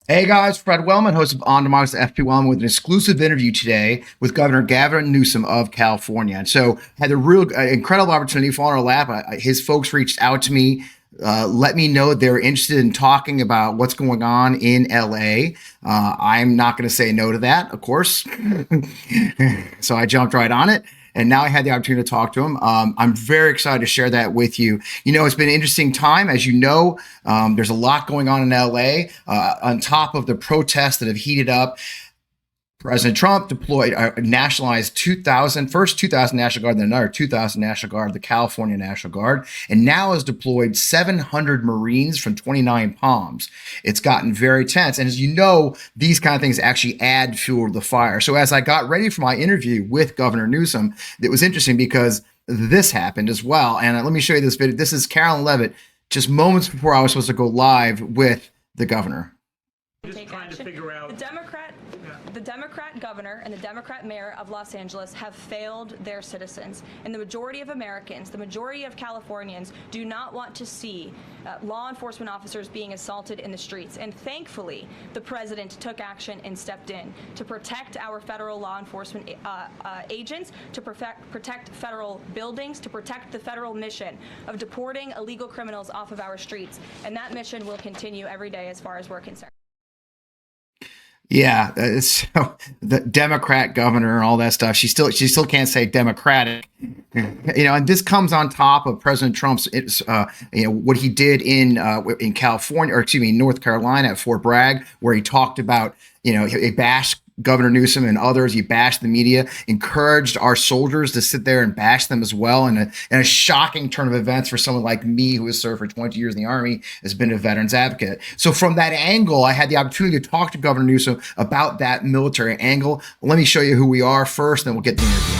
Hey guys, Fred Wellman, host of On Democracy FP Wellman, with an exclusive interview today with Governor Gavin Newsom of California. And so had a real incredible opportunity fall in our lap. His folks reached out to me, let me know they're interested in talking about what's going on in LA. I'm not going to say no to that, of course. So I jumped right on it. And now I had the opportunity to talk to him. I'm very excited to share that with you. You know, it's been an interesting time. As you know, there's a lot going on in LA, on top of the protests that have heated up. President Trump deployed nationalized 2,000 National Guard, then another 2,000 National Guard, the California National Guard, and now has deployed 700 Marines from 29 Palms. It's gotten very tense. And as you know, these kind of things actually add fuel to the fire. So as I got ready for my interview with Governor Newsom, it was interesting because this happened as well. And let me show you this video. This is Carolyn Levitt, just moments before I was supposed to go live with the governor. Just trying to figure out. The Democrat governor and the Democrat mayor of Los Angeles have failed their citizens. And the majority of Americans, the majority of Californians, do not want to see law enforcement officers being assaulted in the streets. And thankfully, the president took action and stepped in to protect our federal law enforcement agents, to protect federal buildings, to protect the federal mission of deporting illegal criminals off of our streets. And that mission will continue every day as far as we're concerned. Yeah, so the Democrat governor and all that stuff. She still can't say Democratic, And this comes on top of President Trump's, what he did in California, or excuse me, North Carolina at Fort Bragg, where he talked about, he bashed Governor Newsom and others. He bashed the media, encouraged our soldiers to sit there and bash them as well. And a shocking turn of events for someone like me, who has served for 20 years in the Army, has been a veterans advocate. So from that angle, I had the opportunity to talk to Governor Newsom about that military angle. Let me show you who we are first, then we'll get to the interview.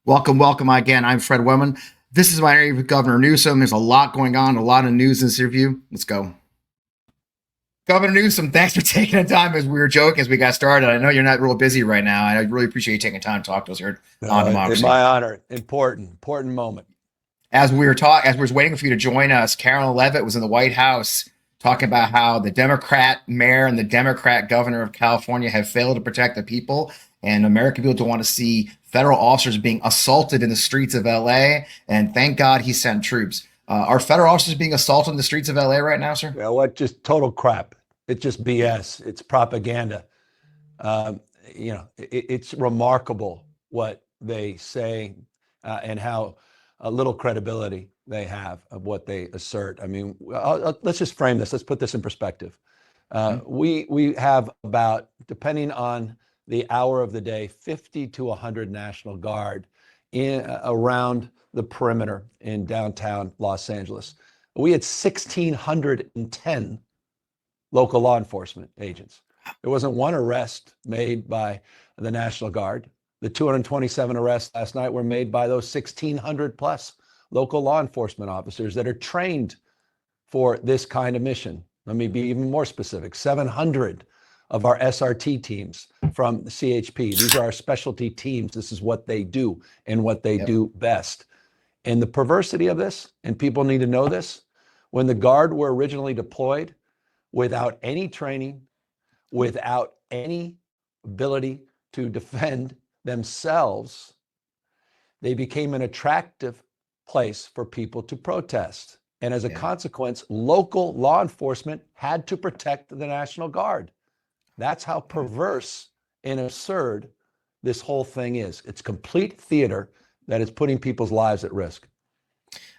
Welcome again. I'm Fred Wellman. This is my interview with Governor Newsom. There's a lot going on, a lot of news in this interview. Let's go. Governor Newsom, thanks for taking the time, as we were joking as we got started. I know you're not real busy right now, and I really appreciate you taking time to talk to us here on Democracy. It's my honor. Important moment. As we were waiting for you to join us, Carolyn Levitt was in the White House talking about how the Democrat mayor and the Democrat governor of California have failed to protect the people, and American people don't want to see federal officers being assaulted in the streets of LA. And thank God he sent troops. Are federal officers being assaulted in the streets of LA right now, sir? Well, what? Just total crap. It's just BS. It's propaganda. It's remarkable what they say and how little credibility they have of what they assert. I mean, let's just frame this. Let's put this in perspective. We have about, depending on the hour of the day, 50 to 100 National Guard around the perimeter in downtown Los Angeles. We had 1,610 local law enforcement agents. There wasn't one arrest made by the National Guard. The 227 arrests last night were made by those 1,600 plus local law enforcement officers that are trained for this kind of mission. Let me be even more specific. 700 of our SRT teams from the CHP. These are our specialty teams. This is what they do and what they do best. And the perversity of this, and people need to know this, when the Guard were originally deployed without any training, without any ability to defend themselves, they became an attractive place for people to protest. And as a consequence, local law enforcement had to protect the National Guard. That's how perverse and absurd this whole thing is. It's complete theater that is putting people's lives at risk.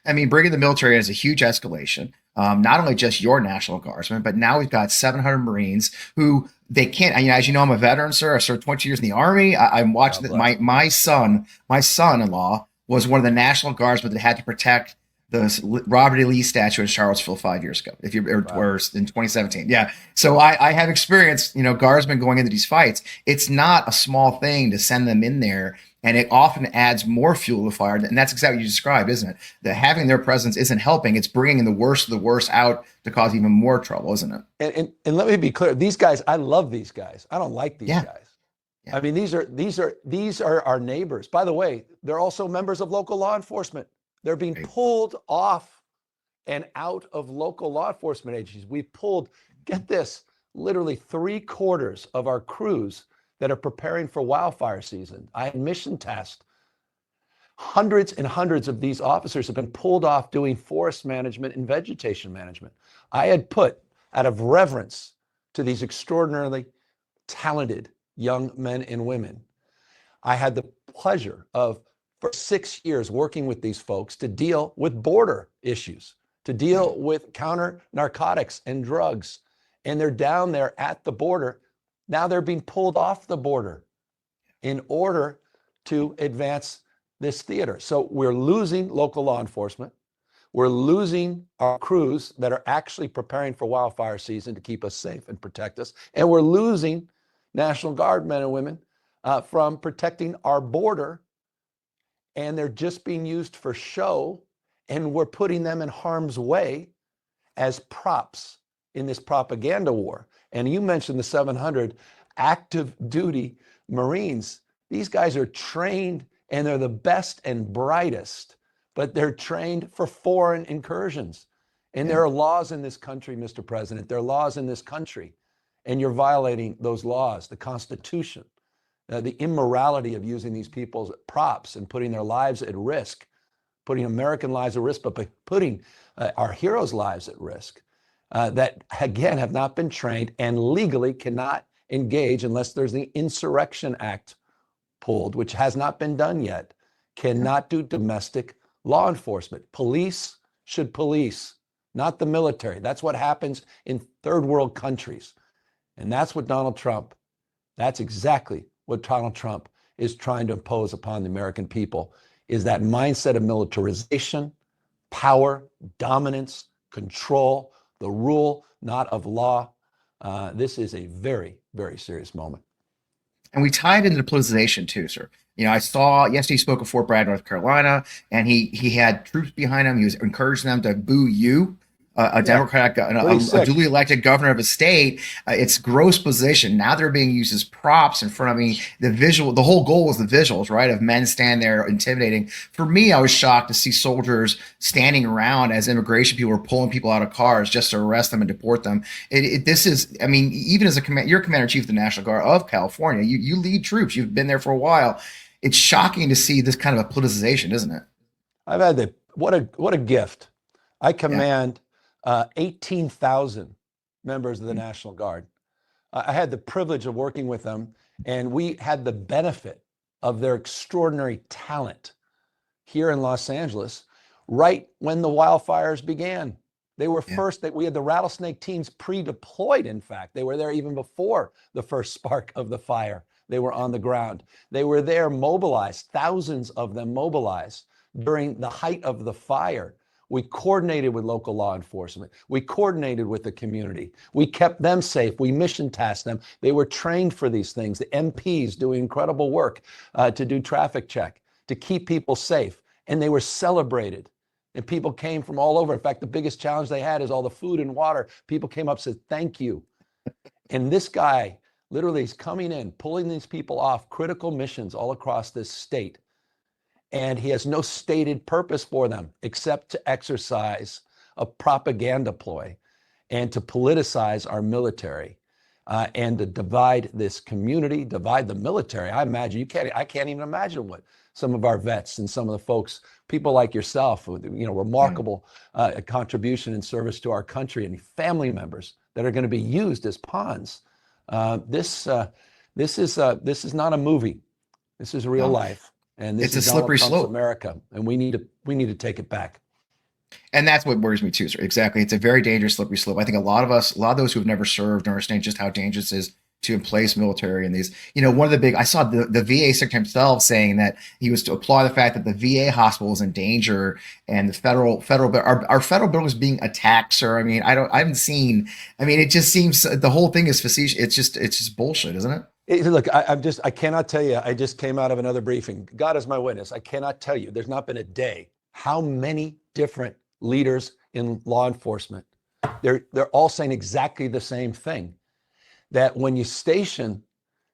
I mean, bringing the military in is a huge escalation. Not only just your National Guardsmen, but now we've got 700 Marines who they can't. As you know, I'm a veteran, sir. I served 20 years in the Army. I'm watching that. My son-in-law was one of the National Guardsmen that had to protect the Robert E. Lee statue in Charlottesville 5 years ago, or in 2017. Yeah. So I have experience, guardsmen going into these fights. It's not a small thing to send them in there, and it often adds more fuel to the fire. And that's exactly what you described, isn't it? That having their presence isn't helping. It's bringing the worst of the worst out to cause even more trouble, isn't it? And let me be clear. These guys, I love these guys. I don't like these guys. I mean, these are our neighbors. By the way, they're also members of local law enforcement. They're being pulled off and out of local law enforcement agencies. We pulled, get this, literally 3/4 of our crews that are preparing for wildfire season. I had mission tasked. Hundreds and hundreds of these officers have been pulled off doing forest management and vegetation management. I had put, out of reverence to these extraordinarily talented young men and women, I had the pleasure of, for 6 years, working with these folks to deal with border issues, to deal with counter narcotics and drugs. And they're down there at the border. Now they're being pulled off the border in order to advance this theater. So we're losing local law enforcement. We're losing our crews that are actually preparing for wildfire season to keep us safe and protect us. And we're losing National Guard men and women from protecting our border. And they're just being used for show. And we're putting them in harm's way as props in this propaganda war. And you mentioned the 700 active duty Marines. These guys are trained, and they're the best and brightest, but they're trained for foreign incursions. And there are laws in this country, Mr. President. There are laws in this country, and you're violating those laws, the Constitution, the immorality of using these people as props and putting their lives at risk, putting American lives at risk, but putting our heroes' lives at risk, that, again, have not been trained and legally cannot engage unless there's the Insurrection Act pulled, which has not been done yet, cannot do domestic law enforcement. Police should police, not the military. That's what happens in third world countries. And that's exactly what Donald Trump is trying to impose upon the American people, is that mindset of militarization, power, dominance, control, the rule, not of law. This is a very, very serious moment. And we tied into the politicization too, sir. I saw yesterday he spoke at Fort Bragg, North Carolina, and he had troops behind him. He was encouraging them to boo you, a Democrat, a duly elected governor of a state. It's gross position. Now they're being used as props in front of me. The whole goal was the visuals, right, of men standing there intimidating. For me, I was shocked to see soldiers standing around as immigration people were pulling people out of cars just to arrest them and deport them. This is, I mean, even as you're commander-in-chief of the National Guard of California, you lead troops. You've been there for a while. It's shocking to see this kind of a politicization, isn't it? I've had what a gift. I command 18,000 members of the National Guard. I had the privilege of working with them, and we had the benefit of their extraordinary talent here in Los Angeles right when the wildfires began. They were first, we had the rattlesnake teams pre-deployed, in fact. They were there even before the first spark of the fire. They were on the ground. They were there mobilized, thousands of them mobilized during the height of the fire. We coordinated with local law enforcement. We coordinated with the community. We kept them safe. We mission tasked them. They were trained for these things. The MPs doing incredible work to do traffic check, to keep people safe. And they were celebrated. And people came from all over. In fact, the biggest challenge they had is all the food and water. People came up and said, thank you. And this guy literally is coming in, pulling these people off critical missions all across this state. And he has no stated purpose for them except to exercise a propaganda ploy and to politicize our military and to divide this community, divide the military. I imagine I can't even imagine what some of our vets and some of the folks, people like yourself, with remarkable contribution and service to our country, and family members that are going to be used as pawns. This is not a movie. This is real life. And this is a slippery slope. America, and we need to take it back. And that's what worries me too, sir. Exactly. It's a very dangerous slippery slope. I think a lot of those who have never served understand just how dangerous it is to emplace military in these. One of the I saw the VA secretary himself saying that he was to applaud the fact that the VA hospital is in danger and the our federal building is being attacked, sir. I mean, I haven't seen. I mean, it just seems the whole thing is facetious. It's just bullshit, isn't it? Look, I cannot tell you. I just came out of another briefing. God is my witness. I cannot tell you. There's not been a day how many different leaders in law enforcement. They're all saying exactly the same thing. That when you station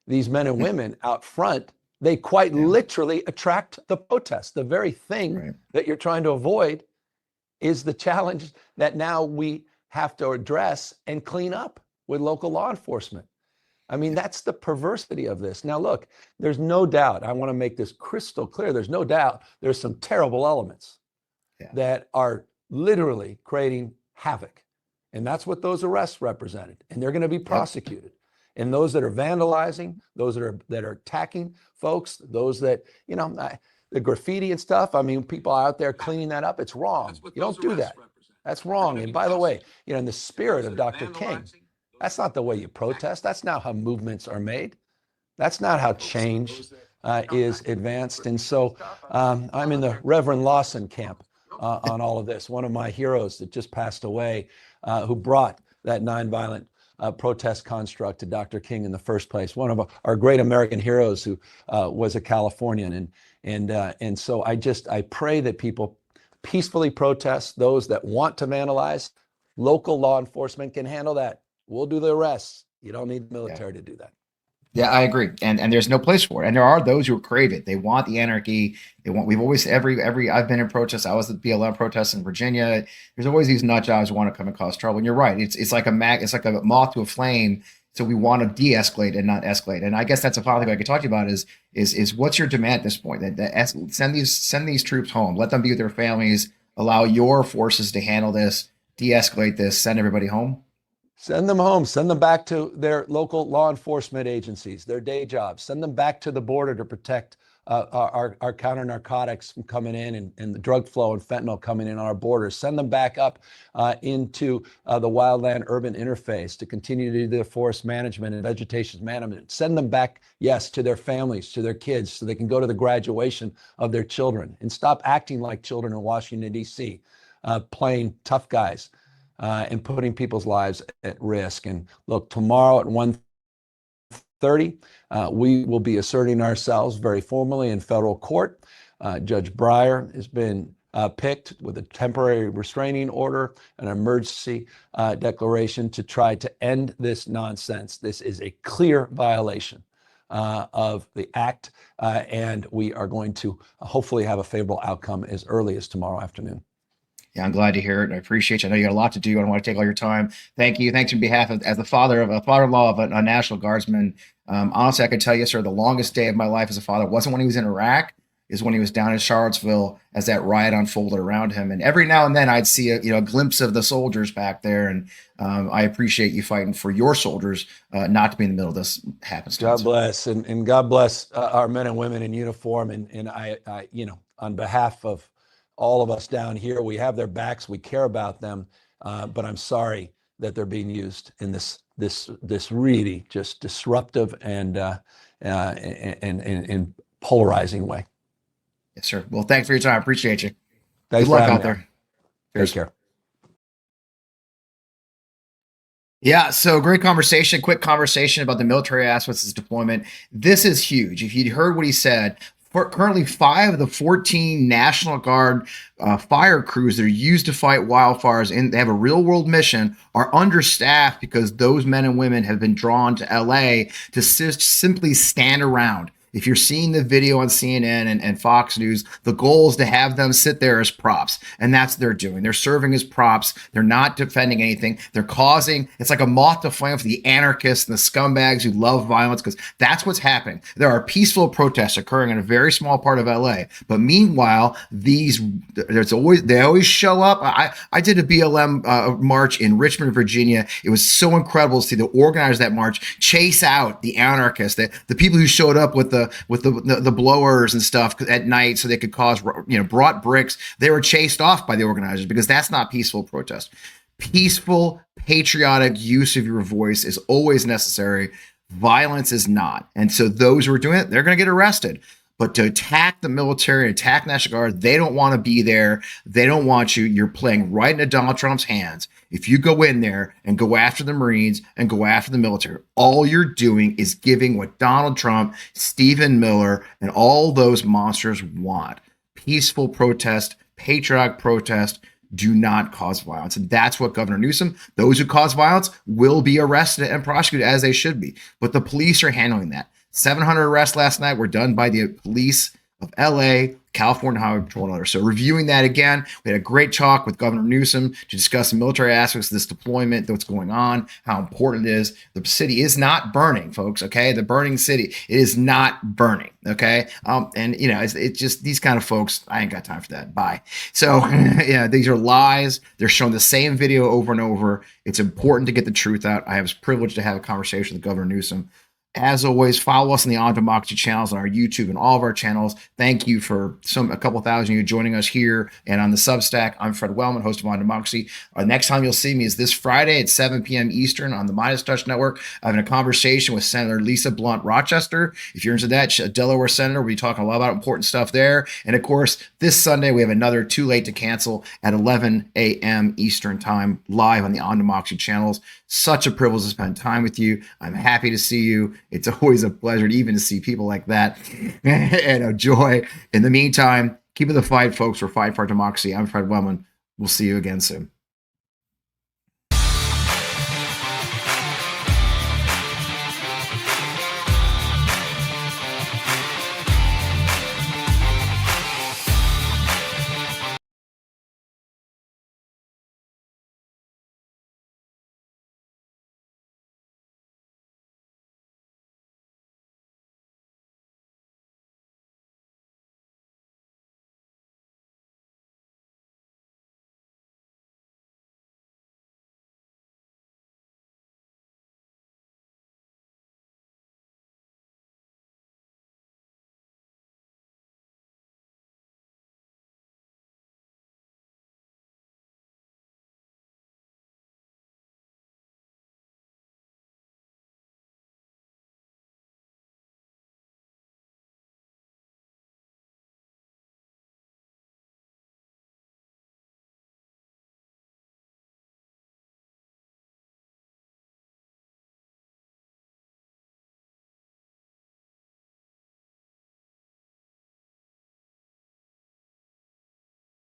these men and women out front, they quite literally attract the protest. The very thing that you're trying to avoid is the challenge that now we have to address and clean up with local law enforcement. I mean, that's the perversity of this. Now, look, there's no doubt, I want to make this crystal clear, there's no doubt there's some terrible elements that are literally creating havoc. And that's what those arrests represented. And they're going to be prosecuted. And those that are vandalizing, those that are attacking folks, those that, you know, the graffiti and stuff, I mean, people out there cleaning that up, it's wrong. You don't do that. That's wrong. And by the way, you know, in the spirit of Dr. King, that's not the way you protest. That's not how movements are made. That's not how change is advanced. And so I'm in the Reverend Lawson camp on all of this. One of my heroes that just passed away, who brought that nonviolent protest construct to Dr. King in the first place. One of our great American heroes who was a Californian. And so I pray that people peacefully protest. Those that want to vandalize, local law enforcement can handle that. We'll do the arrests. You don't need the military to do that. Yeah, I agree. And there's no place for it. And there are those who crave it. They want the anarchy. We've always, I've been in protests. I was at the BLM protests in Virginia. There's always these nut jobs who want to come and cause trouble. And you're right. It's like it's like a moth to a flame. So we want to de-escalate and not escalate. And I guess that's a final thing I could talk to you about is what's your demand at this point? Send these troops home. Let them be with their families. Allow your forces to handle this. De-escalate this. Send everybody home. Send them home. Send them back to their local law enforcement agencies, their day jobs. Send them back to the border to protect our counter narcotics from coming in and the drug flow and fentanyl coming in on our borders. Send them back up into the wildland urban interface to continue to do their forest management and vegetation management. Send them back, yes, to their families, to their kids, so they can go to the graduation of their children, and stop acting like children in Washington, D.C., playing tough guys. And putting people's lives at risk. And look, tomorrow at 1:30, we will be asserting ourselves very formally in federal court. Judge Breyer has been picked with a temporary restraining order, an emergency declaration to try to end this nonsense. This is a clear violation of the act, and we are going to hopefully have a favorable outcome as early as tomorrow afternoon. Yeah, I'm glad to hear it. I appreciate you. I know you got a lot to do. I don't want to take all your time. Thank you. Thanks on behalf of, as the father-in-law of a National Guardsman. Honestly, I could tell you, sir, the longest day of my life as a father wasn't when he was in Iraq, is when he was down in Charlottesville as that riot unfolded around him. And every now and then I'd see a glimpse of the soldiers back there. And I appreciate you fighting for your soldiers, not to be in the middle of this happenstance. God bless. And God bless our men and women in uniform. And I, on behalf of all of us down here, we have their backs. We care about them, but I'm sorry that they're being used in this really just disruptive and polarizing way. Yes, sir. Well, thanks for your time. I appreciate you. Thanks Good luck out me. there. Take care. Yeah, so great conversation, quick conversation about the military aspects of this deployment. This is huge. If you'd heard what he said, currently 5 of the 14 National Guard fire crews that are used to fight wildfires, and they have a real world mission, are understaffed because those men and women have been drawn to LA to simply stand around. If you're seeing the video on CNN and Fox News, the goal is to have them sit there as props. And that's what they're doing. They're serving as props. They're not defending anything. They're causing, it's like a moth to flame for the anarchists and the scumbags who love violence, because that's what's happening. There are peaceful protests occurring in a very small part of LA. But meanwhile, they always show up. I did a BLM march in Richmond, Virginia. It was so incredible to see the organizers of that march chase out the anarchists, the people who showed up with the blowers and stuff at night so they could cause, brought bricks. They were chased off by the organizers because that's not peaceful protest. Peaceful, patriotic use of your voice is always necessary. Violence is not. And so those who are doing it, they're going to get arrested. But to attack the military, attack National Guard, they don't want to be there. They don't want you. You're playing right into Donald Trump's hands. If you go in there and go after the Marines and go after the military, all you're doing is giving what Donald Trump, Stephen Miller, and all those monsters want. Peaceful protest, patriotic protest. do not cause violence. And that's what Governor Newsom, those who cause violence will be arrested and prosecuted as they should be. But the police are handling that. 700 arrests last night were done by the police of LA, California Highway Patrol, and others. So reviewing that again, we had a great talk with Governor Newsom to discuss the military aspects of this deployment, what's going on, how important it is. The city is not burning, folks. Okay, the burning city, it is not burning. Okay, and you know, it's just these kind of folks. I ain't got time for that. Bye. So yeah, these are lies. They're showing the same video over and over. It's important to get the truth out. I was privileged to have a conversation with Governor Newsom. As always, follow us on the On Democracy channels on our YouTube and all of our channels. Thank you for a couple thousand of you joining us here and on the Substack. I'm Fred Wellman, host of On Democracy. Next time you'll see me is this Friday at 7 p.m. Eastern on the Midas Touch Network. I'm having a conversation with Senator Lisa Blunt Rochester. If you're into that, a Delaware senator, we'll be talking a lot about important stuff there. And of course, this Sunday we have another Too Late to Cancel at 11 a.m. Eastern time live on the On Democracy channels. Such a privilege to spend time with you. I'm happy to see you. It's always a pleasure to even see people like that and a joy. In the meantime, keep it the fight, folks. We're fighting for our democracy. I'm Fred Wellman. We'll see you again soon.